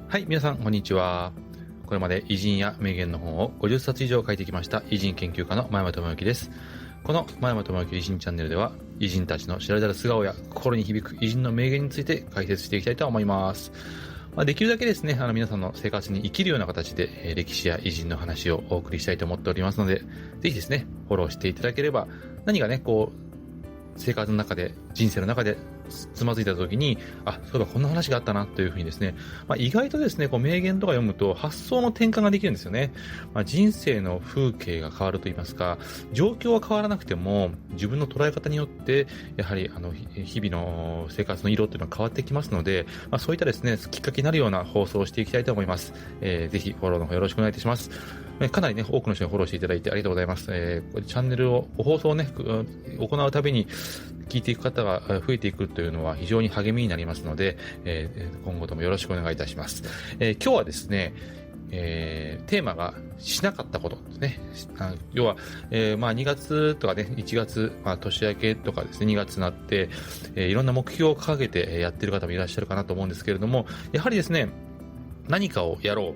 はい、皆さん、こんにちは。これまで偉人や名言の本を50冊以上書いてきました偉人研究家の前山智之です。この前山智之偉人チャンネルでは、偉人たちの知られざる素顔や心に響く偉人の名言について解説していきたいと思います。できるだけですね、皆さんの生活に生きるような形で、歴史や偉人の話をお送りしたいと思っておりますので、ぜひですね、フォローしていただければ、何かね、生活の中で、人生の中でつまずいた時に、そういえばこんな話があったなというふうにですね、意外とですね、名言とか読むと発想の転換ができるんですよね。人生の風景が変わると言いますか、状況は変わらなくても、自分の捉え方によって、やはり日々の生活の色というのは変わってきますので、そういったですね、きっかけになるような放送をしていきたいと思います。ぜひフォローの方よろしくお願いいたします。かなりね、多くの人にフォローしていただいてありがとうございます。チャンネルを、放送をね、行うたびに聞いていく方が増えていくというのは非常に励みになりますので、今後ともよろしくお願いいたします。今日はですね、テーマがしなかったことですね。要は、2月とかね、1月、年明けとかですね、2月になって、いろんな目標を掲げてやっている方もいらっしゃるかなと思うんですけれども、やはりですね、何かをやろ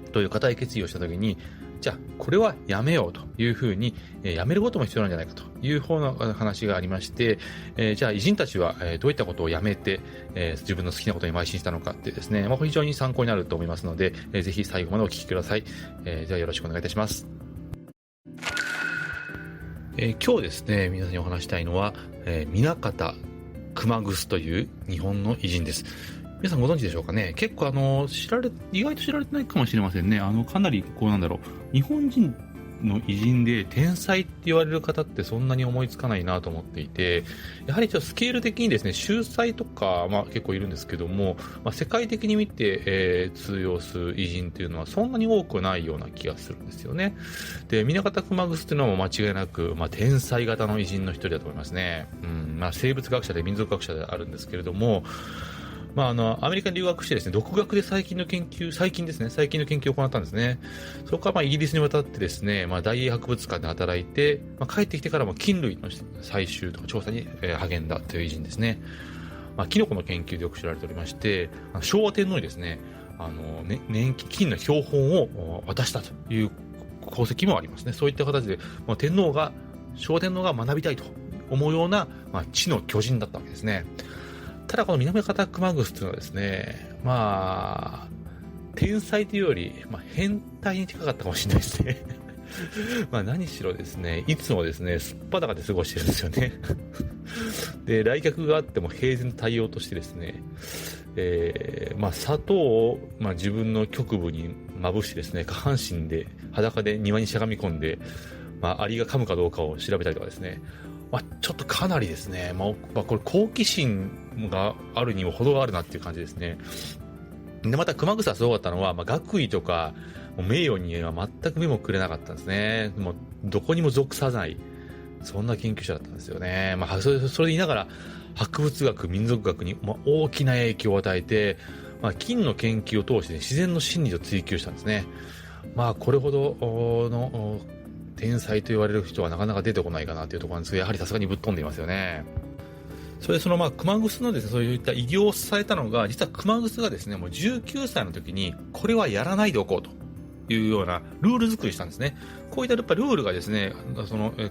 うという固い決意をしたときに、じゃあこれはやめようというふうに、やめることも必要なんじゃないかという方の話がありまして、じゃあ偉人たちは、どういったことをやめて、自分の好きなことに邁進したのかってですね、非常に参考になると思いますので、ぜひ最後までお聞きください。じゃあよろしくお願いいたします。今日ですね、皆さんにお話したいのは、南方熊楠という日本の偉人です。皆さんご存知でしょうかね。結構意外と知られてないかもしれませんね。かなり日本人の偉人で天才って言われる方ってそんなに思いつかないなと思っていて、やはりちょっとスケール的にですね、秀才とか、結構いるんですけども、世界的に見て、通用する偉人っていうのはそんなに多くないような気がするんですよね。で、南方熊楠っていうのは間違いなく、天才型の偉人の一人だと思いますね。生物学者で民族学者であるんですけれども、アメリカに留学してですね、独学で最近の研究を行ったんですね。そこからイギリスに渡ってですね、大英博物館で働いて、帰ってきてからも菌類の採集とか調査に励んだという偉人ですね。キノコの研究でよく知られておりまして、昭和天皇にですね、菌の標本を渡したという功績もありますね。そういった形で、昭和天皇が学びたいと思うような、知の巨人だったわけですね。ただこの南方熊楠というのはですね、天才というより、変態に近かったかもしれないですね。何しろですね、いつもですね、すっぱだかで過ごしてるんですよね。で、来客があっても平然と対応としてですね、砂糖を、自分の局部にまぶしてですね、下半身で裸で庭にしゃがみ込んで、アリが噛むかどうかを調べたりとかですね、ちょっとかなりですね、これ好奇心があるにも程があるなっていう感じですね。で、また熊楠はすごかったのは、学位とか名誉には全く目もくれなかったんですね。もうどこにも属さない、そんな研究者だったんですよね。それで言いながら博物学、民族学に大きな影響を与えて、菌の研究を通して、自然の真理を追求したんですね。これほどの天才と言われる人はなかなか出てこないかなというところなんですけど、やはりさすがにぶっ飛んでいますよね。それで熊楠のですね、そういった偉業を支えたのが、実は熊楠がですね、もう19歳の時に、これはやらないでおこうというようなルール作りしたんですね。こういったやっぱルールがですね、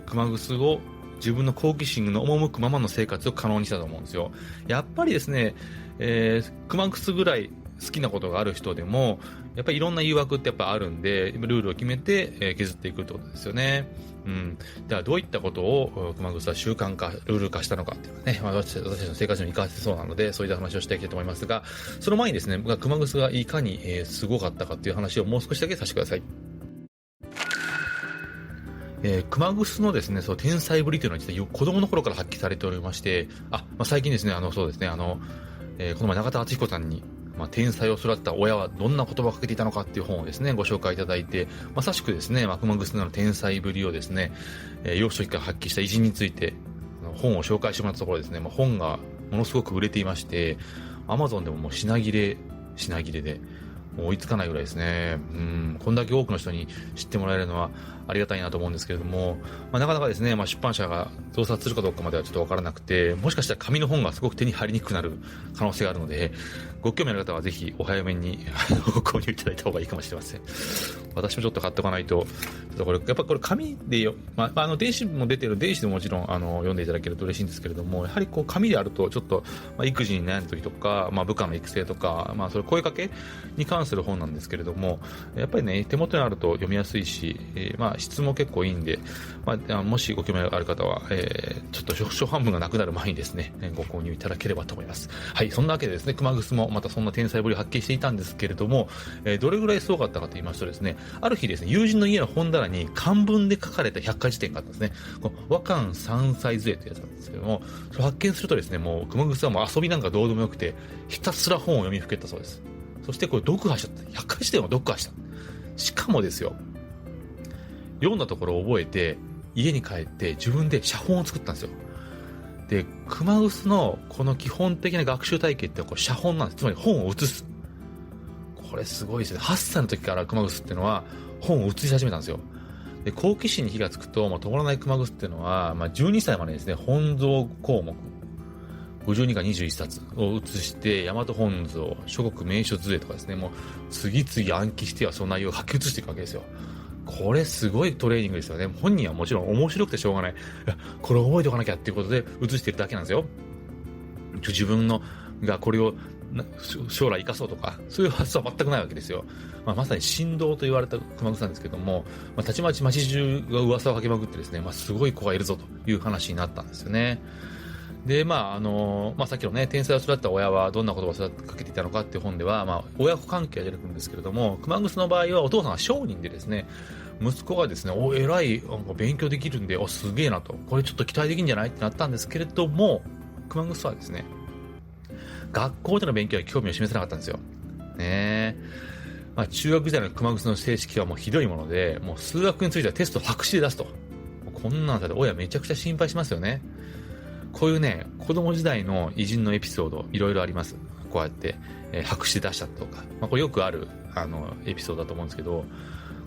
熊楠を自分の好奇心の赴くままの生活を可能にしたと思うんですよ。やっぱりですね、熊楠ぐらい好きなことがある人でも、やっぱりいろんな誘惑ってやっぱあるんで、ルールを決めて、削っていくってことですよね。ではどういったことを熊楠は習慣化、ルール化したのかっていうのはね、私たちの生活にも活かせそうなので、そういった話をしていきたいと思いますが、その前にですね、熊楠がいかに、すごかったかっていう話をもう少しだけさせてください。熊楠のですね、その天才ぶりというのは実は子供の頃から発揮されておりまして、最近ですね、そうですね、この前中田敦彦さんに、天才を育てた親はどんな言葉をかけていたのかっていう本をですね、ご紹介いただいて、まさしくですね、熊楠の天才ぶりをですね、幼少期から発揮した偉人について、本を紹介してもらったところですね、本がものすごく売れていまして、Amazon でももう品切れで、もう追いつかないぐらいですね。こんだけ多くの人に知ってもらえるのはありがたいなと思うんですけれども、なかなかですね、出版社が増刷するかどうかまではちょっとわからなくて、もしかしたら紙の本がすごく手に入りにくくなる可能性があるので、ご興味ある方はぜひお早めにご購入いただいた方がいいかもしれません。私もちょっと買っておかないと、ちょっとやっぱこれ紙でよ、電子も出てる、電子でももちろん読んでいただけると嬉しいんですけれども、やはり紙であるとちょっと、育児に悩む時とか、部下の育成とか、それ声かけに関する本なんですけれども、やっぱりね、手元にあると読みやすいし、質も結構いいんで、もしご興味ある方は、ちょっと初版分がなくなる前にですね、ご購入いただければと思います。はい、そんなわけでですね、熊楠もまたそんな天才ぶりを発揮していたんですけれども、どれぐらいすごかったかと言いますとですね、ある日ですね、友人の家の本棚に漢文で書かれた百科事典があったんですね。この和漢三歳図会というやつなんですけども、それを発見するとですね、もう熊楠はもう遊びなんかどうでもよくて、ひたすら本を読みふけったそうです。そしてこれ読破しちゃった。百科事典を読破した。しかもですよ、読んだところを覚えて、家に帰って自分で写本を作ったんですよ。で、熊楠のこの基本的な学習体系ってこう写本なんです。つまり本を写す。これすごいですね。8歳の時から熊楠っていうのは本を写し始めたんですよ。で、好奇心に火がつくと、止まらない熊楠っていうのは、12歳までですね、本草項目、52か21冊を写して、大和本草、諸国名所図会とかですね、もう次々暗記してはその内容を書き写していくわけですよ。これすごいトレーニングですよね。本人はもちろん面白くてしょうがない。いや、これ覚えておかなきゃっていうことで写してるだけなんですよ。自分がこれを将来生かそうとか、そういう発想は全くないわけですよ。まさに神童と言われた熊楠さんですけども、たちまち街中が噂をかけまくってですね、すごい子がいるぞという話になったんですよね。で、さっきのね、天才を育てた親はどんな言葉をかけていたのかっていう本では、親子関係が出てくるんですけれども、熊楠の場合はお父さんは商人でですね、息子がですね、偉い、勉強できるんで、すげえなと、これちょっと期待できるんじゃないってなったんですけれども、熊楠はですね、学校での勉強に興味を示せなかったんですよ。ねえ。中学時代の熊楠の成績はもうひどいもので、もう数学についてはテストを白紙で出すと。こんなんされて親めちゃくちゃ心配しますよね。こういうね、子供時代の偉人のエピソード、いろいろあります。こうやって、白紙で出したとか。これよくある、エピソードだと思うんですけど、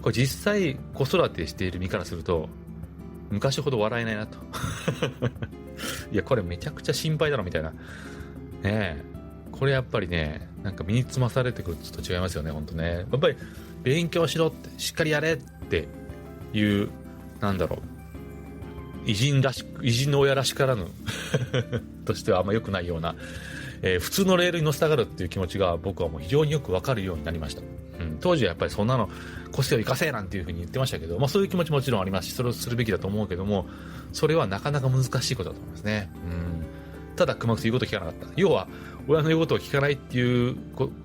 これ実際子育てしている身からすると、昔ほど笑えないなと。いや、これめちゃくちゃ心配だろ、みたいな。ねえ。これやっぱりね、なんか身につまされてくるとちょっと違いますよね、ほんとね。やっぱり、勉強しろって、しっかりやれっていう、偉人の親らしからぬとしてはあんま良くないような、普通のレールに乗せたがるっていう気持ちが僕はもう非常によくわかるようになりました。当時はやっぱりそんなの個性を生かせなんていうふうに言ってましたけど、そういう気持ちもちろんありますし、それをするべきだと思うけども、それはなかなか難しいことだと思いますね。ただ熊楠言うこと聞かなかった。要は親の言うことを聞かないっていう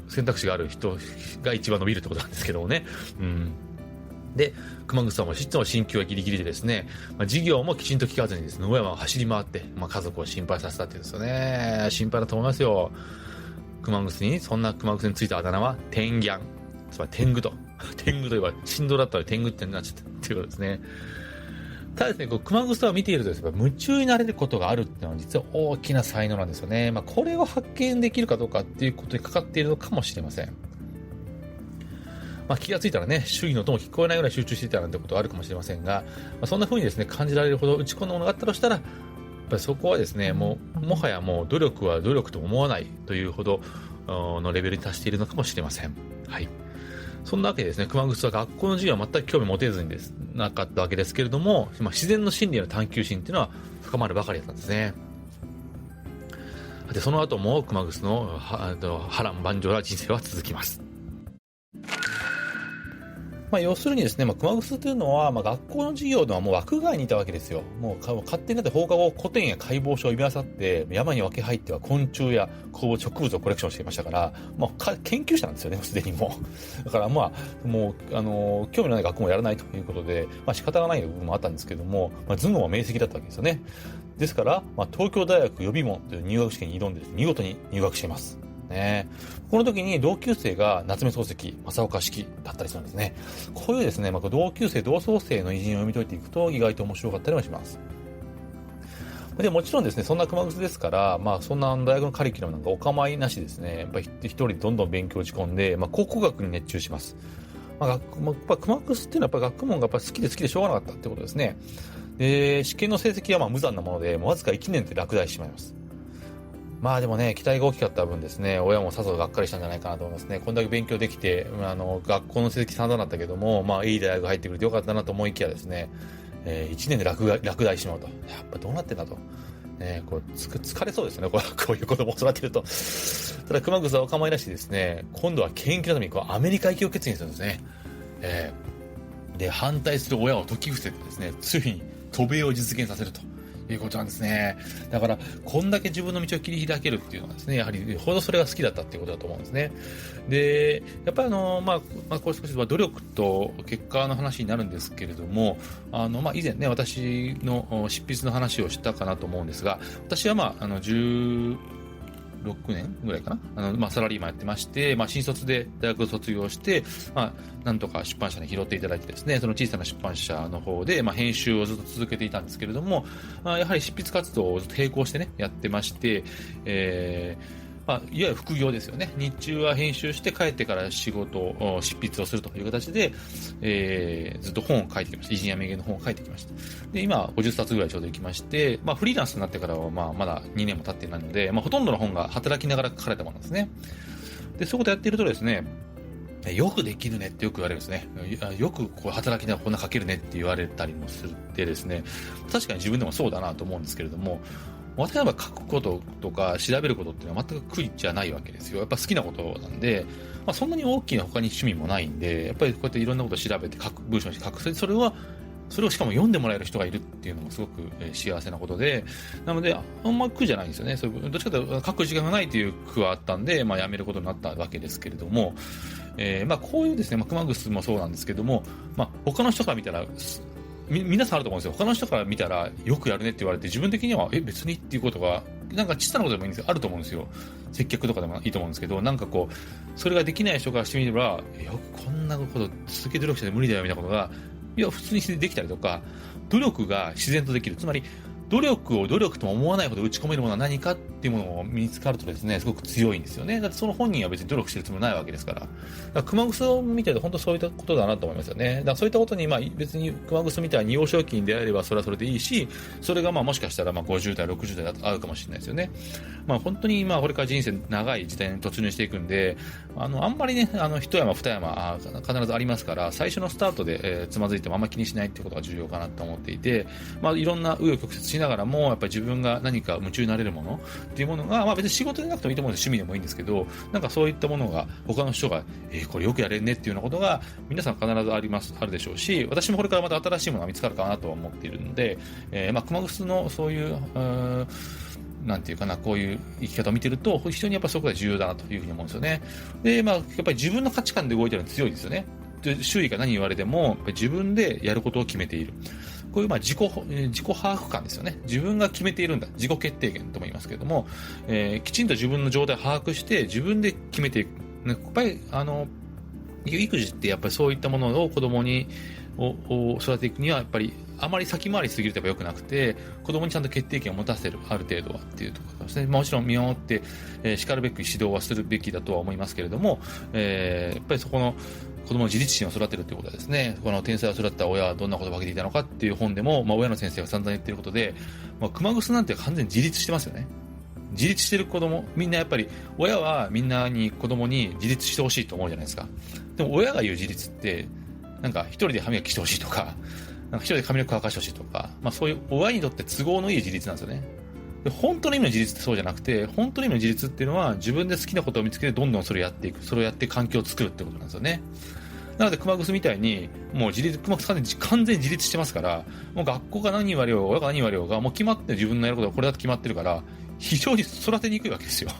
選択肢がある人が一番伸びるってことなんですけどもね。で、熊楠さんも進級はギリギリでですね、授業もきちんと聞かずにですね、野山を走り回って、家族を心配させたっていうんですよね。心配だと思いますよ。そんな熊楠についたあだ名は、天ギャン。つまり天狗と。天狗といえば、振動だったら天狗ってなっちゃったっていうことですね。ただですね、熊楠を見ているとですね、夢中になれることがあるっていうのは実は大きな才能なんですよね。これを発見できるかどうかっていうことにかかっているのかもしれません。気がついたらね、周囲の音も聞こえないぐらい集中していたなんてことはあるかもしれませんが、そんな風にですね、感じられるほど打ち込んだものがあったとしたら、やっぱりそこはですね、もはやもう努力は努力と思わないというほどのレベルに達しているのかもしれません。はい。そんなわけでですね、熊楠は学校の授業は全く興味持てずになかったわけですけれども、自然の心理への探求心っていうのは深まるばかりだったんですね。で、その後も熊楠の波乱万丈な人生は続きます。要するにですね、熊楠というのは、学校の授業ではもう枠外にいたわけですよ。もう勝手になって放課後古典や解剖書を読み漁って、山に分け入っては昆虫や植物をコレクションしていましたから、研究者なんですよね、すでにもう。だからもう、興味のない学校もやらないということで、仕方がない部分もあったんですけども、頭脳は明晰だったわけですよね。ですから、東京大学予備門という入学試験に挑んで見事に入学しています。この時に同級生が夏目漱石、正岡子規だったりするんですね。こういうですね、同級生同窓生の偉人を読み解いていくと意外と面白かったりもします。でもちろんですね、そんな熊楠ですから、そんな大学のカリキュラムなんかお構いなしですね、やっぱり一人でどんどん勉強を打ち込んで、考古学に熱中します。やっぱ熊楠っていうのはやっぱ学問がやっぱ好きでしょうがなかったってことですね。で、試験の成績は無残なもので、わずか1年で落第してしまいます。でもね、期待が大きかった分ですね、親もさぞがっかりしたんじゃないかなと思いますね。こんだけ勉強できて、学校の成績散々だったけども、いい大学入ってくれてよかったなと思いきやですね、1年で落第してしまうと。やっぱどうなってんだと。疲れそうですね、こういう子供を育てると。ただ、熊楠はお構いなしですね、今度は研究のためにアメリカ行きを決意するんですね。で、反対する親を説き伏せてですね、ついに渡米を実現させるということなんですね。だから、こんだけ自分の道を切り開けるっていうのはですね、やはり、ほどそれが好きだったっていうことだと思うんですね。で、やっぱりこれ少し努力と結果の話になるんですけれども、以前ね、私の執筆の話をしたかなと思うんですが、私は16年ぐらいかな、サラリーマンやってまして、新卒で大学を卒業して、なんとか出版社に拾っていただいてですね、その小さな出版社の方で、編集をずっと続けていたんですけれども、やはり執筆活動をずっと並行してね、やってまして、いわゆる副業ですよね。日中は編集して帰ってから執筆をするという形で、ずっと本を書いてきました。偉人や名言の本を書いてきました。で、今、50冊ぐらいちょうど行きまして、フリーランスになってからは、まだ2年も経ってないので、ほとんどの本が働きながら書かれたものですね。で、そういうことやっているとですね、よくできるねってよく言われるんですね。よく働きながらこんな書けるねって言われたりもするってですね、確かに自分でもそうだなと思うんですけれども、私は書くこととか調べることっていうのは全く苦じゃないわけですよ。やっぱ好きなことなんで、そんなに大きな他に趣味もないんで、やっぱりこうやっていろんなことを調べて文章にして書く。それをしかも読んでもらえる人がいるっていうのもすごく幸せなことで、なので、あんま苦じゃないんですよね。どっちかというと書く時間がないという苦はあったんで、やめることになったわけですけれども、こういうですね、熊楠もそうなんですけども、他の人から見たら、皆さんあると思うんですよ。他の人から見たらよくやるねって言われて、自分的には別にっていうことがなんか小さなことでもいいんですよ。あると思うんですよ。接客とかでもいいと思うんですけど、それができない人からしてみれば、よくこんなこと続けて努力して無理だよみたいなことが普通にできたりとか、努力が自然とできる。つまり努力を努力とも思わないほど打ち込めるものは何かっていうものを身につかるとですね、すごく強いんですよね。だってその本人は別に努力してるつもりないわけですから。だから熊楠を見てると本当そういったことだなと思いますよね。だからそういったことに別に熊楠みたいに幼少期に出会えればそれはそれでいいし、それがもしかしたら50代、60代だと合うかもしれないですよね。本当にこれから人生長い時代に突入していくんで、あんまりね、一山二山必ずありますから、最初のスタートで、つまずいてもあんまり気にしないっていうことが重要かなと思っていて、いろんな紆余曲折しながらも、やっぱり自分が何か夢中になれるものっていうものが、別に仕事でなくてもいいと思うんです。趣味でもいいんですけど、そういったものが他の人が、これよくやれんねっていうようなことが皆さん必ずあるでしょうし、私もこれからまた新しいものが見つかるかなとは思っているので、熊楠のそういう、なんていうかな、こういう生き方を見てると、非常にやっぱそこが重要だなというふうに思うんですよね。で、やっぱり自分の価値観で動いてるのは強いですよね。で、周囲が何言われても、やっぱり自分でやることを決めている。こういう自己把握感ですよね。自分が決めているんだ。自己決定権とも言いますけれども、きちんと自分の状態を把握して、自分で決めていく。やっぱり、育児ってやっぱりそういったものを子供に育てていくには、やっぱりあまり先回りしすぎると良くなくて、子供にちゃんと決定権を持たせる、ある程度はっていうところですね。もちろん見守って、しかるべく指導はするべきだとは思いますけれども、やっぱりそこの子供の自立心を育てるということはですね、この天才を育てた親はどんなことをかけていたのかっていう本でも、親の先生が散々言っていることで、熊楠なんて完全に自立してますよね。自立してる子供、みんなやっぱり、親はみんなに子供に自立してほしいと思うじゃないですか。でも親が言う自立って、一人で歯磨きしてほしいとか、一人で髪の毛乾かしてほしいとか、そういう親にとって都合のいい自立なんですよね。で、本当の意味の自立ってそうじゃなくて、本当の意味の自立っていうのは自分で好きなことを見つけてどんどんそれをやっていく。それをやって環境を作るってことなんですよね。なので熊楠みたいに、もう熊楠完全に自立してますから、もう学校が何言われようが、親が何言われようが、もう決まって自分のやることがこれだと決まってるから、非常に育てにくいわけですよ。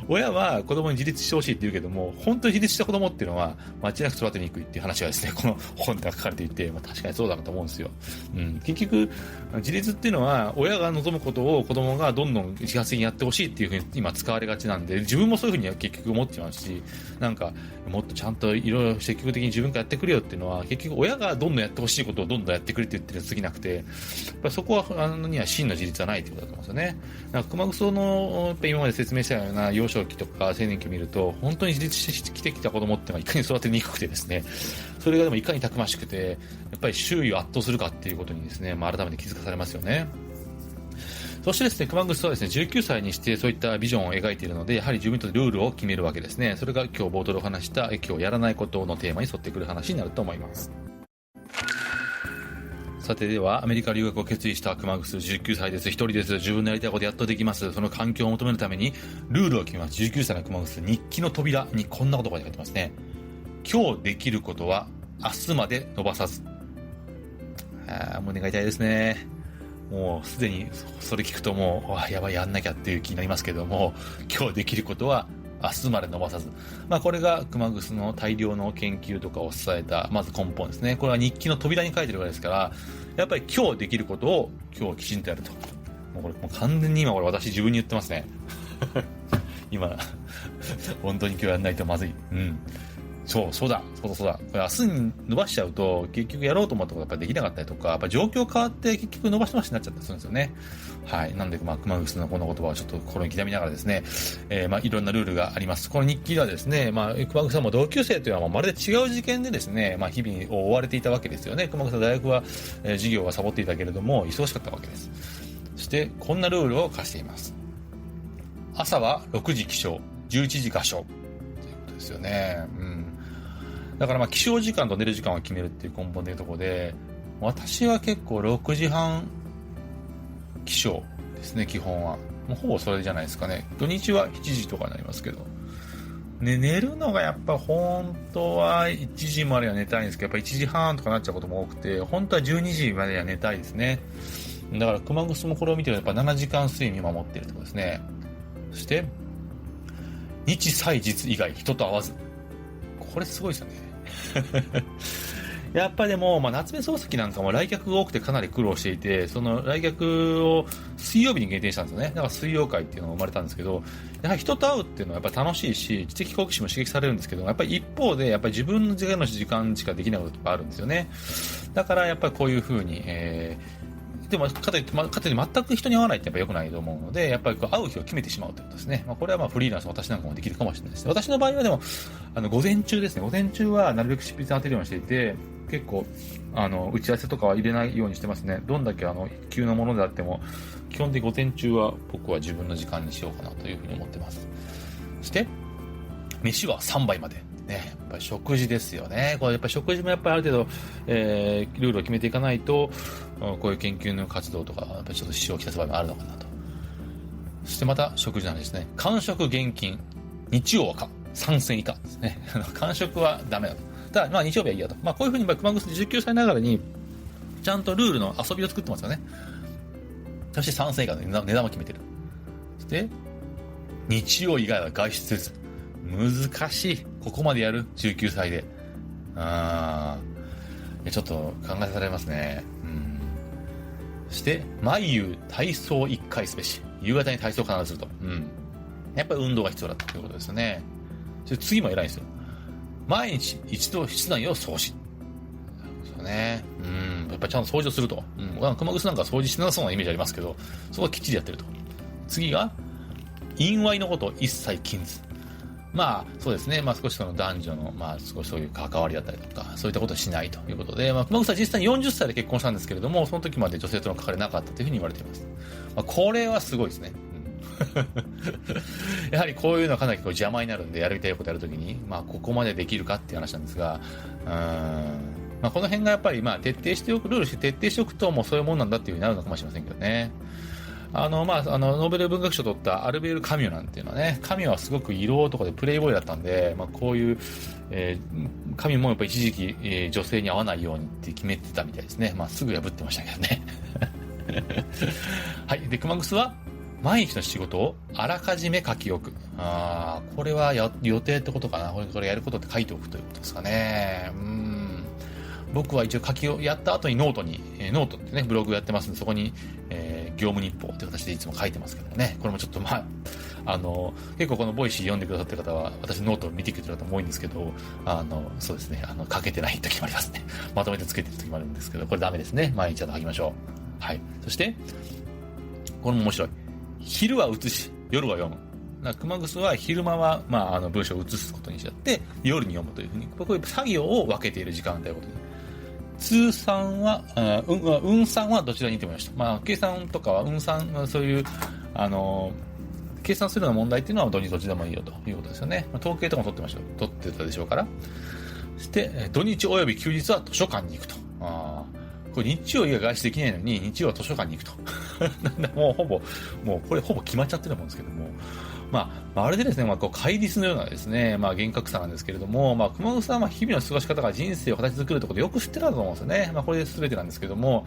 親は子供に自立してほしいって言うけども、本当に自立した子供っていうのは間違いなく育てにくいっていう話がですね、この本では書かれていて、確かにそうだなと思うんですよ。結局、自立っていうのは親が望むことを子供がどんどん自発的にやってほしいっていうふうに今使われがちなんで、自分もそういうふうには結局思っちゃうし、なんかもっとちゃんといろいろ積極的に自分からやってくれよっていうのは、結局親がどんどんやってほしいことをどんどんやってくれって言ってるに過ぎなくて、やっぱりそこはには真の自立はないってことだと思うんですよね。なんか熊楠のやっぱ今まで説明したような幼少期とか青年期を見ると、本当に自立してきた子供っていうのはいかに育てにくくてですね、それがでもいかにたくましくて、やっぱり周囲を圧倒するかっていうことにですね、改めて気づかされますよね。そしてですね、熊楠はですね、19歳にしてそういったビジョンを描いているので、やはり自分にとってルールを決めるわけですね。それが今日冒頭でお話した今日やらないことのテーマに沿ってくる話になると思います。さて、ではアメリカ留学を決意した熊楠、19歳です。一人です。自分のやりたいことやっとできます。その環境を求めるためにルールを決めます。19歳の熊楠、日記の扉にこんなことが書いてますね。今日できることは明日まで伸ばさず。胸が痛いですね。もうすでにそれ聞くともうやばい、やんなきゃっていう気になりますけども、今日できることは明日まで伸ばさず。これが熊楠の大量の研究とかを支えたまず根本ですね。これは日記の扉に書いてるわけですから、やっぱり今日できることを今日きちんとやると。もうこれもう完全に今これ私自分に言ってますね。今本当に今日やんないとまずい。そうだ。これ明日に伸ばしちゃうと、結局やろうと思ったことがやっぱりできなかったりとか、やっぱ状況変わって結局伸ばしになっちゃったりするんですよね。はい。なんで、熊楠のこの言葉をちょっと心に刻みながらですね、いろんなルールがあります。この日記ではですね、熊楠さんも同級生というのはまるで違う事件でですね、日々を追われていたわけですよね。熊楠さん大学は、授業はサボっていたけれども、忙しかったわけです。そして、こんなルールを課しています。朝は6時起床、11時合唱。ということですよね。だから起床時間と寝る時間を決めるっていう根本的なところで、私は結構6時半起床ですね、基本は。もうほぼそれじゃないですかね。土日は7時とかになりますけど。寝るのがやっぱ本当は1時までは寝たいんですけど、やっぱ1時半とかなっちゃうことも多くて、本当は12時までは寝たいですね。だから熊楠もこれを見てるとやっぱ7時間睡眠を守っているってことですね。そして、日祭日以外人と会わず。これすごいですよね。やっぱりでも、夏目漱石なんかも来客が多くてかなり苦労していて、その来客を水曜日に限定したんですよね。だから水曜会っていうのが生まれたんですけど、やはり人と会うっていうのはやっぱ楽しいし、知的好奇心も刺激されるんですけど、やっぱり一方で、やっぱり自分の時間しかできないことがあるんですよね。だからやっぱりこういう風に、でもかといって全く人に会わないってやっぱ良くないと思うので、やっぱり会う日を決めてしまうということですね。これはフリーランスの私なんかもできるかもしれないです。私の場合はでも午前中ですね。午前中はなるべく執筆に当てるようにしていて、結構打ち合わせとかは入れないようにしてますね。どんだけ急なものであっても基本的に午前中は僕は自分の時間にしようかなというふうに思ってます。そして飯は3杯まで。やっぱり食事ですよね。これやっぱり食事もやっぱりある程度、ルールを決めていかないと、こういう研究の活動とか、やっぱりちょっと支障をきたす場合もあるのかなと。そしてまた食事なんですね。間食厳禁。日曜は3戦以下ですね。間食はダメだと。ただ、日曜日はいいやと。こういうふうに熊楠19歳ながらに、ちゃんとルールの遊びを作ってますよね。そして3戦以下の値段も決めてる。そして、日曜以外は外出せず。難しい。ここまでやる ?19 歳で。ちょっと考えされますね。そして、毎夕体操1回すべし。夕方に体操を必ずすると。やっぱり運動が必要だということですよね。次も偉いんですよ。毎日一度室内を掃除。そうですね。やっぱりちゃんと掃除をすると。熊楠なんか掃除しなさそうなイメージありますけど、そこはきっちりやってると。次が、陰賄のことを一切禁ず。そうですね。少しその男女の、少しそういう関わりだったりとか、そういったことをしないということで、熊楠は実際に40歳で結婚したんですけれども、その時まで女性との関わりなかったというふうに言われています。これはすごいですね。やはりこういうのはかなり邪魔になるんで、やりたいことやるときに、ここまでできるかっていう話なんですが、この辺がやっぱり、ルールして徹底しておくと、もうそういうもんなんだっていうふうになるのかもしれませんけどね。ノーベル文学賞を取ったアルベール・カミュなんていうのはね、カミュはすごく色男でプレイボーイだったんで、こういう、カミュもやっぱ一時期、女性に合わないようにって決めてたみたいですね。すぐ破ってましたけどね。はい。で、熊楠は、毎日の仕事をあらかじめ書き置く。これは予定ってことかな。これやることって書いておくということですかね。僕は一応やった後にノートってね、ブログやってますんで、そこに、業務日報って形でいつも書いてますけどね。これもちょっと結構このボイシー読んでくださってる方は、私ノートを見てくれてる方も多いんですけど、そうですね、書けてない時もありますね。まとめてつけてる時もあるんですけど、これダメですね。毎日書きましょう。はい。そして、これも面白い。昼は写し、夜は読む。熊楠は昼間は、文章を写すことにしちゃって、夜に読むというふうに、こういう作業を分けている時間ということで。通算は、運算はどちらにいてもいました。計算とかは運算、そういう、計算するような問題っていうのはどっちでもいいよということですよね。統計とかも取ってたでしょうから。そして、土日及び休日は図書館に行くと。これ日曜以外外出できないのに、日曜は図書館に行くと。もうこれほぼ決まっちゃってると思うんですけども。あれでですね、戒律のようなですね、厳格さなんですけれども、熊楠さんは日々の過ごし方が人生を形作るってことをよく知ってたと思うんですよね。これで全てなんですけども、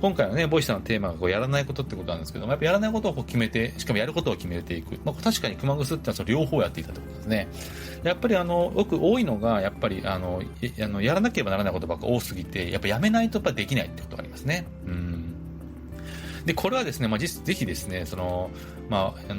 今回のね、ボイシーさんのテーマがやらないことってことなんですけども、やっぱやらないことを決めて、しかもやることを決めていく。確かに熊楠ってのはその両方やっていたってことですね。やっぱりよく多いのが、やっぱりやらなければならないことばっか多すぎて、やっぱやめないとやっぱできないってことがありますね。で、これはですね、ぜひですね、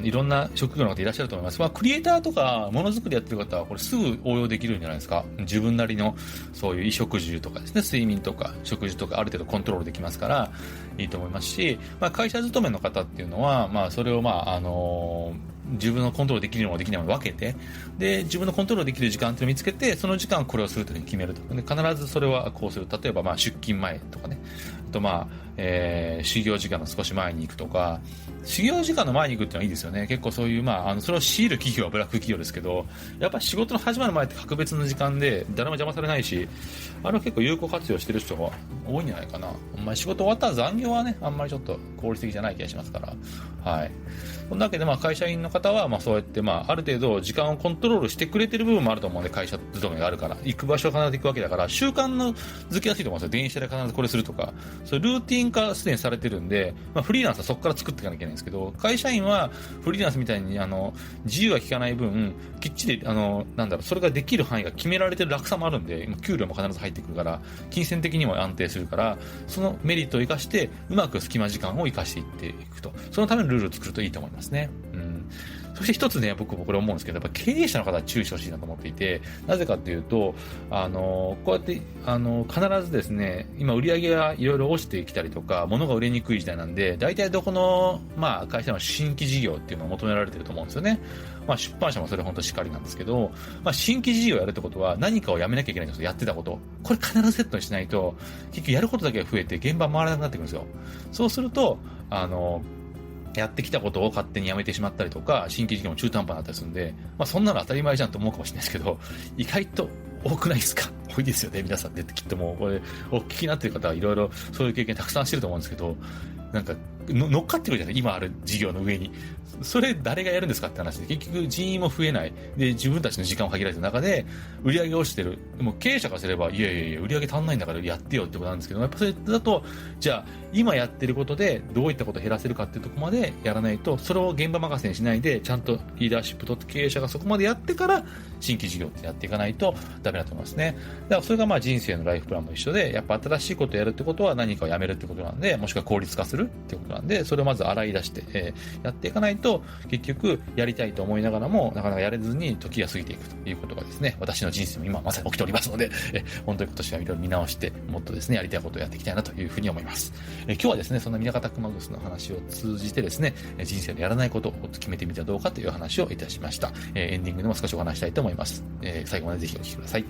いろんな職業の方いらっしゃると思います。クリエイターとか、ものづくりやってる方は、これすぐ応用できるんじゃないですか。自分なりの、そういう衣食住とかですね、睡眠とか、食事とか、ある程度コントロールできますから、いいと思いますし、会社勤めの方っていうのは、それを自分のコントロールできるのもできないのを分けて、で、自分のコントロールできる時間っていうのを見つけて、その時間これをするというふうに決めると。で、必ずそれはこうする。例えば、出勤前とかね。あと、修行時間の少し前に行くとか、修行時間の前に行くっていうのはいいですよね。結構そういう、それを強いる企業はブラック企業ですけど、やっぱ仕事の始まる前って格別の時間で、誰も邪魔されないし、あれは結構有効活用してる人が多いんじゃないかな。仕事終わったら残業はね、あんまりちょっと効率的じゃない気がしますから。はい。そんなわけで、会社員の方は、そうやって、ある程度時間をコントロールしてくれてる部分もあると思うんで、会社勤めがあるから。行く場所は必ず行くわけだから、習慣の付けやすいと思うんですよ。電車で必ずこれするとか。そういうルーティン化すでにされてるんで、フリーランスはそこから作っていかなきゃいけないんですけど、会社員はフリーランスみたいに、自由は利かない分、きっちり、それができる範囲が決められてる楽さもあるんで、給料も必ず入ってくるから、金銭的にも安定するから、そのメリットを生かして、うまく隙間時間を生かしていっていくと。そのためのルールを作るといいと思いますね。そして一つね、僕もこれ思うんですけど、やっぱ経営者の方は注意してほしいなと思っていて、なぜかっていうと、こうやって、必ずですね、今売り上げがいろいろ落ちてきたりとか、物が売れにくい時代なんで、大体どこの、会社の新規事業っていうのを求められてると思うんですよね。出版社もそれ本当しっかりなんですけど、新規事業をやるってことは何かをやめなきゃいけないんですよ。やってたこと。これ必ずセットにしないと、結局やることだけが増えて現場回らなくなってくるんですよ。そうすると、やってきたことを勝手にやめてしまったりとか、新規事業も中途半端になったりするんで、そんなの当たり前じゃんと思うかもしれないですけど、意外と多くないですか？多いですよね、皆さんで。きっともう、これ、お聞きになってる方はいろいろそういう経験たくさんしてると思うんですけど、乗っかってくるじゃない、今ある事業の上に。それ誰がやるんですかって話で、結局人員も増えない。で、自分たちの時間を限られた中で、売り上げ落ちてる。でも経営者からすれば、いや、売り上げ足んないんだからやってよってことなんですけど、やっぱそれだと、じゃあ、今やってることで、どういったことを減らせるかっていうところまでやらないと、それを現場任せにしないで、ちゃんとリーダーシップとって経営者がそこまでやってから、新規事業ってやっていかないとダメだと思いますね。だからそれが人生のライフプランも一緒で、やっぱ新しいことをやるってことは何かをやめるってことなんで、もしくは効率化するってことなんで、それをまず洗い出して、やっていかないと、結局やりたいと思いながらも、なかなかやれずに時が過ぎていくということがですね、私の人生も今まさに起きておりますので、本当に今年はいろいろ見直して、もっとですね、やりたいことをやっていきたいなというふうに思います。今日はですね、そんな南方熊楠の話を通じてですね、人生でやらないことを決めてみてはどうかという話をいたしました。エンディングでも少しお話したいと思います。最後までぜひお聞きください。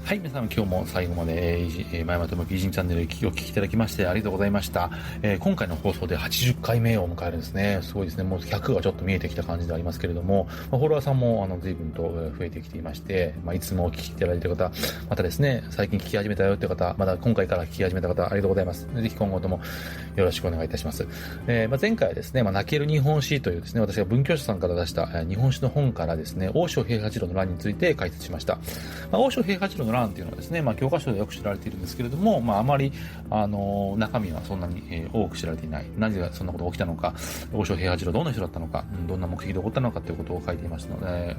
はい、皆さん今日も最後まで、前まとめ美人チャンネルお聞きいただきましてありがとうございました。今回の放送で80回目を迎えるんですね。すごいですね。もう100がちょっと見えてきた感じでありますけれども、フォロワーさんも随分と増えてきていまして、いつもお聞きいただいている方、またですね、最近聞き始めたよという方、まだ今回から聞き始めた方、ありがとうございます。ぜひ今後ともよろしくお願いいたします。前回はですね、泣ける日本史というですね、私が文教書さんから出した日本史の本からですね、大塩平八郎の乱について解説しました。大塩平八郎の欄っていうのはですね、教科書でよく知られているんですけれども、あまり、中身はそんなに、多く知られていない。なぜそんなことが起きたのか、大塩平八郎どんな人だったのか、どんな目的で起こったのかということを書いていましたので、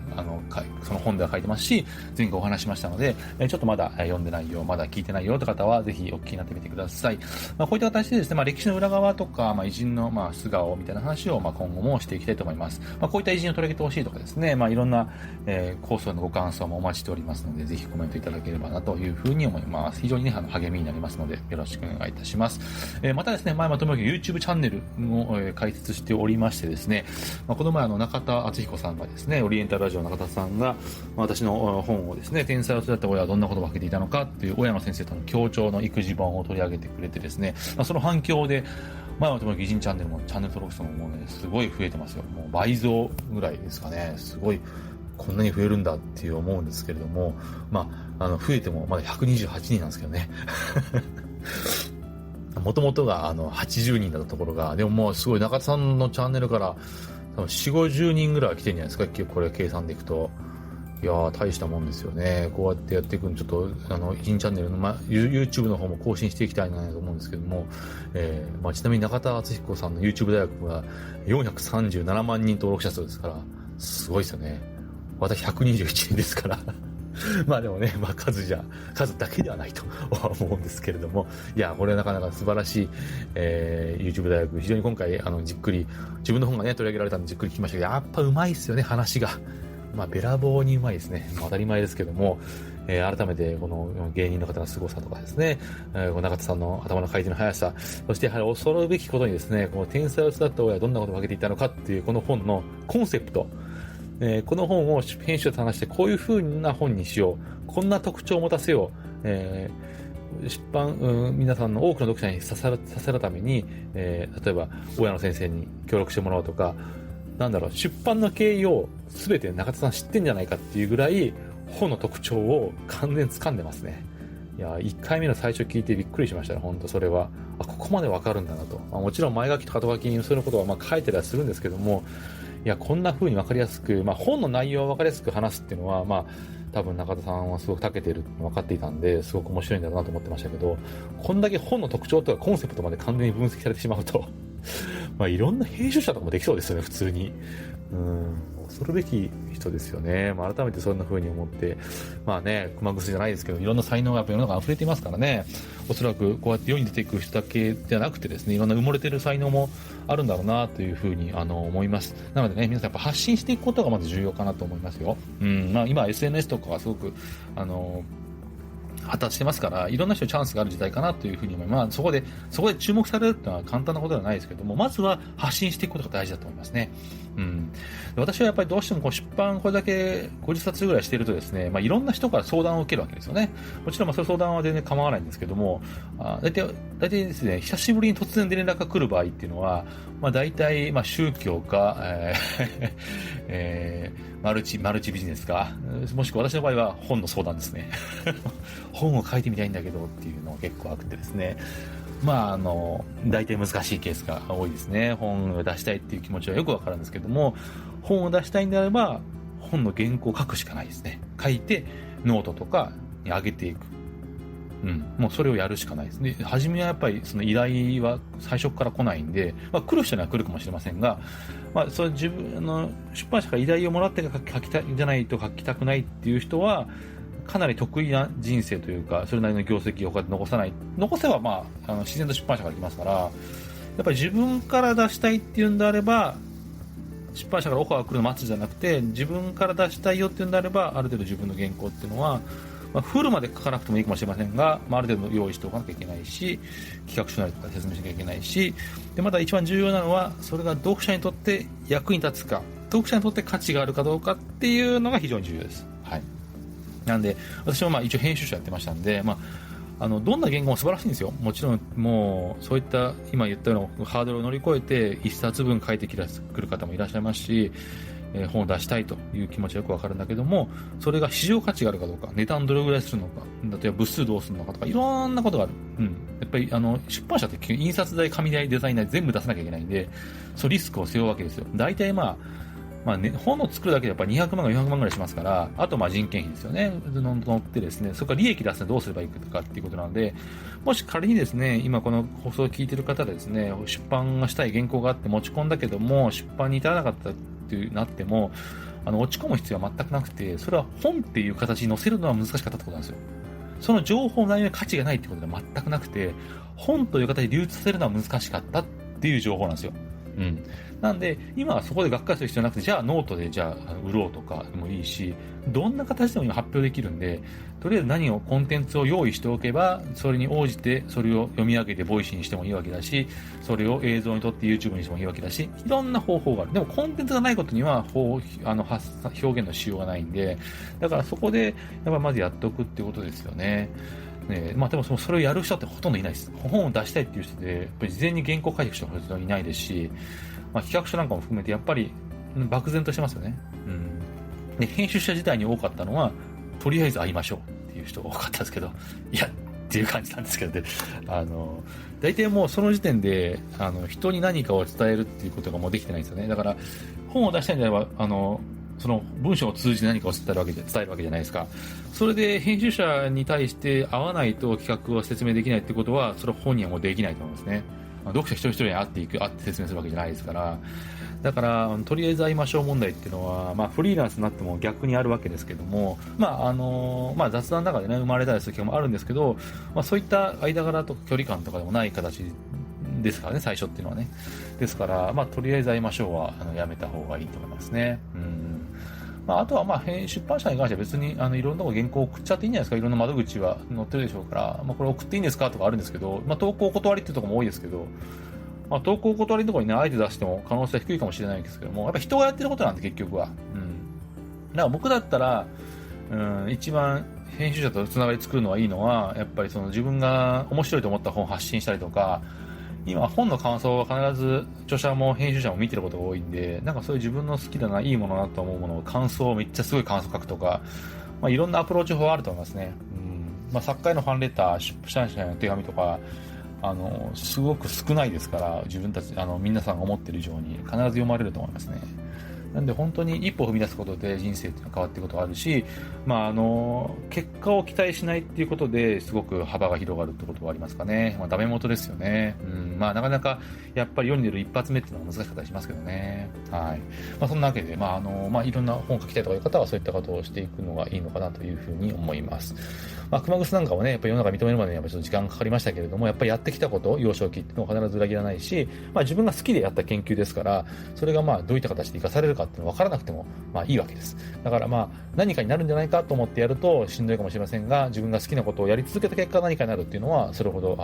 その本では書いてますし、前回お話しましたので、ちょっとまだ読んでないよ、まだ聞いてないよという方は、ぜひお聞きになってみてください。こういった形でですね、歴史の裏側とか、偉人の素顔みたいな話を、今後もしていきたいと思います。こういった偉人を取り上げてほしいとかですね、いろんな、放送のご感想もお待ちしておりますので、ぜひコメントいただければなというふうに思います。非常にね、励みになりますので、よろしくお願いいたします。またですね、前もとも YouTube チャンネルも、開設しておりましてですね、この前中田敦彦さんがですね、オリエンタルラジオの中田さんが、私の本をですね、天才を育てた親はどんなことを分けていたのかっていう親の先生との協調の育児本を取り上げてくれてですね、その反響で、前もとも偉人チャンネルもチャンネル登録数ももうね、すごい増えてますよ。もう倍増ぐらいですかね。すごい、こんなに増えるんだっていう思うんですけれども、増えてもまだ128人なんですけどね。もともとが80人だったところが、でももうすごい中田さんのチャンネルから多分4、50人ぐらいは来てるんじゃないですか、結構これ計算でいくと。いやー、大したもんですよね。こうやってやっていくの、ちょっと、偉人チャンネルの、YouTube の方も更新していきたいなと思うんですけども、ちなみに中田敦彦さんの YouTube 大学は437万人登録者数ですから、すごいですよね。私121人ですから。でもね、数だけではないと思うんですけれども、いや、これはなかなか素晴らしい、YouTube 大学、非常に今回、じっくり、自分の本がね、取り上げられたんでじっくり聞きましたけど、やっぱうまいっすよね、話が。べらぼうにうまいですね。当たり前ですけども、改めてこの芸人の方の凄さとかですね、中田さんの頭の回転の速さ、そしてやはり恐るべきことにですね、この天才を育った親はどんなことをかけていたのかっていうこの本のコンセプト、この本を編集と話してこういう風な本にしよう、こんな特徴を持たせよう、出版、皆さんの多くの読者に刺さるために、例えば親の先生に協力してもらおうとか、出版の経緯を全て中田さん知ってんじゃないかっていうぐらい本の特徴を完全に掴んでますね。いや、1回目の最初聞いてびっくりしましたね、本当それは。ここまでわかるんだなと。もちろん前書きとか後書きにそういうことは書いてたりはするんですけども、いや、こんな風にわかりやすく、本の内容をわかりやすく話すっていうのは、多分中田さんはすごく長けているの分かっていたんで、すごく面白いんだろうなと思ってましたけど、こんだけ本の特徴とかコンセプトまで完全に分析されてしまうと、いろんな編集者とかもできそうですよね、普通に。恐るべき人ですよね。改めてそんな風に思って、熊楠じゃないですけど、いろんな才能がやっぱ世の中溢れていますからね。おそらくこうやって世に出ていく人だけではなくてですね、いろんな埋もれている才能もあるんだろうなという風に思います。なのでね、皆さんやっぱ発信していくことがまず重要かなと思いますよ。今 SNS とかがすごく発達してますから、いろんな人にチャンスがある時代かなというふうに思います。そこで注目されるってのは簡単なことではないですけども、まずは発信していくことが大事だと思いますね。私はやっぱりどうしても出版これだけ50冊ぐらいしているとですね、いろんな人から相談を受けるわけですよね。もちろんそういう相談は全然構わないんですけども、大体ですね、久しぶりに突然で連絡が来る場合っていうのは、大体宗教か、マルチビジネスか、もしくは私の場合は本の相談ですね。本を書いてみたいんだけどっていうのが結構あってですね。大体難しいケースが多いですね。本を出したいっていう気持ちはよくわかるんですけども、本を出したいんであれば、本の原稿を書くしかないですね。書いて、ノートとかに上げていく。もうそれをやるしかないですね。初めはやっぱりその依頼は最初から来ないんで、来る人には来るかもしれませんが、それ自分の出版社から依頼をもらって書きたいじゃないと書きたくないっていう人は、かなり得意な人生というか、それなりの業績を他で残せば自然と出版社から来ますから、やっぱり自分から出したいっていうんであれば、出版社からオファーが来るの待つじゃなくて、自分から出したいよっていうんであれば、ある程度自分の原稿っていうのは、フルまで書かなくてもいいかもしれませんが、ある程度用意しておかなきゃいけないし、企画書なりとか説明しなきゃいけないし、でまた一番重要なのは、それが読者にとって役に立つか、読者にとって価値があるかどうかっていうのが非常に重要です。はい。なんで、私は一応編集者やってましたんで、どんな言語も素晴らしいんですよ。もちろん、もう、そういった今言ったようなハードルを乗り越えて、一冊分書いてくる方もいらっしゃいますし、本を出したいという気持ちはよくわかるんだけども、それが市場価値があるかどうか、値段どれぐらいするのか、例えば部数どうするのかとか、いろんなことがある。やっぱり出版社って印刷代、紙代、デザイン代全部出さなきゃいけないんで、そのリスクを背負うわけですよ。大体本を作るだけでやっぱり200万か400万ぐらいしますから、あと人件費ですよね。乗ってですね、それから利益出すのどうすればいいかっていうことなので、もし仮にですね、今この放送を聞いている方でですね、出版がしたい原稿があって持ち込んだけども、出版に至らなかったってなっても、落ち込む必要は全くなくて、それは本っていう形に載せるのは難しかったってことなんですよ。その情報内容に価値がないってことでは全くなくて、本という形で流通させるのは難しかったっていう情報なんですよ。なんで、今はそこでがっかりする必要なくて、じゃあノートで売ろうとかでもいいし、どんな形でも今発表できるんで、とりあえずコンテンツを用意しておけば、それに応じてそれを読み上げてボイシーにしてもいいわけだし、それを映像に撮って YouTube にしてもいいわけだし、いろんな方法がある。でもコンテンツがないことには表現のしようがないんで、だからそこでやっぱまずやっておくっていうことですよね。でもそれをやる人ってほとんどいないです。本を出したいっていう人で、やっぱり事前に原稿書いていく人がいないですし、企画書なんかも含めてやっぱり漠然としてますよね。で、編集者自体に多かったのは、とりあえず会いましょうっていう人が多かったですけど、いや、っていう感じなんですけどね。大体もうその時点で、人に何かを伝えるっていうことがもうできてないんですよね。だから、本を出したいんであれば、その文章を通じて何かを伝えるわけじゃないですか。それで編集者に対して会わないと企画を説明できないってことは、それは本人はもうできないと思うんですね。読者一人一人に会って説明するわけじゃないですから。だから、とりあえず会いましょう問題っていうのは、フリーランスになっても逆にあるわけですけども、雑談の中でね、生まれたりする機会もあるんですけど、そういった間柄とか距離感とかでもない形ですからね、最初っていうのはね。ですから、とりあえず会いましょうは、やめた方がいいと思いますね。あとは出版社に関しては別にいろんなとこ原稿送っちゃっていいんじゃないですか。いろんな窓口は載ってるでしょうから、これ送っていいんですかとかあるんですけど、投稿お断りっていうところも多いですけど、投稿お断りのところにね、あえて出しても可能性は低いかもしれないですけども、やっぱ人がやってることなんで結局は。だから僕だったら、一番編集者とつながり作るのはいいのは、やっぱりその自分が面白いと思った本を発信したりとか、今本の感想は必ず著者も編集者も見てることが多いんで、そういう自分の好きだな、いいものだなと思うものをめっちゃすごい感想書くとか、いろんなアプローチ法あると思いますね。作家へのファンレター、出版社への手紙とか、すごく少ないですから、自分たち、皆さんが思ってる以上に必ず読まれると思いますね。なんで本当に一歩踏み出すことで人生っていうのは変わっていくことがあるし、結果を期待しないっていうことですごく幅が広がるってことはありますかね。ダメ元ですよね。なかなかやっぱり世に出る一発目っていうのは難しかったりしますけどね。はい。そんなわけで、いろんな本を書きたいとかいう方はそういったことをしていくのがいいのかなというふうに思います。熊楠なんかはね、やっぱり世の中認めるまでにはちょっと時間がかかりましたけれども、やっぱりやってきたこと、幼少期っていうのを必ず裏切らないし、自分が好きでやった研究ですから、それがどういった形で活かされるかっていうのは分からなくてもいいわけです。だから何かになるんじゃないかと思ってやるとしんどいかもしれませんが、自分が好きなことをやり続けた結果何かになるっていうのは、それほど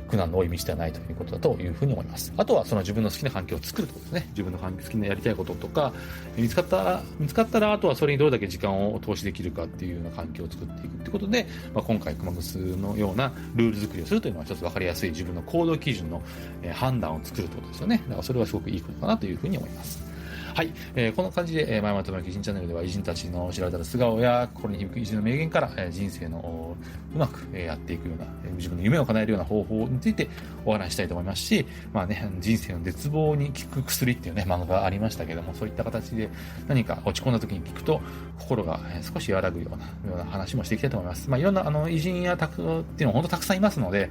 苦難の多い道ではないということだというふうに思います。あとはその自分の好きな環境を作るということですね。自分の好きなやりたいこととか、見つかったら、あとはそれにどれだけ時間を投資できるかっていうような環境を作っていくということで、今回熊楠のようなルール作りをするというのは一つ分かりやすい自分の行動基準の判断を作るということですよね。だからそれはすごくいいことかなというふうに思います。はい、この感じで、前松智之偉人チャンネルでは偉人たちの知られざる素顔や心に響く偉人の名言から、人生のうまくやっていくような、自分の夢を叶えるような方法についてお話ししたいと思いますし、人生の絶望に効く薬っていうね、漫画がありましたけども、そういった形で何か落ち込んだ時に聞くと心が少し和らぐような話もしていきたいと思います。いろんな偉人やっていうのは本当たくさんいますので、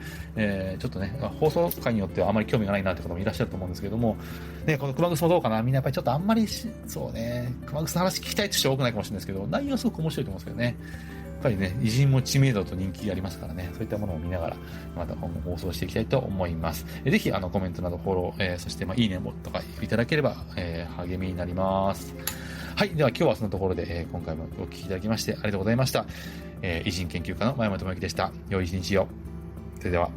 ちょっとね、放送回によってはあまり興味がないなって方もいらっしゃると思うんですけども、ね、この熊楠もどうかな、みんなやっぱりちょっとあんまりそうね、熊楠の話聞きたいって人は多くないかもしれないですけど、内容はすごく面白いと思うんですけどね。やっぱりね、偉人も知名度と人気がありますからね、そういったものを見ながら、また今後放送していきたいと思います。ぜひ、コメントなどフォロー、そして、いいねもとかいただければ、励みになります。はい。では今日はそのところで、今回もお聞きいただきましてありがとうございました。偉人研究家の前本智之でした。良い一日を。それでは。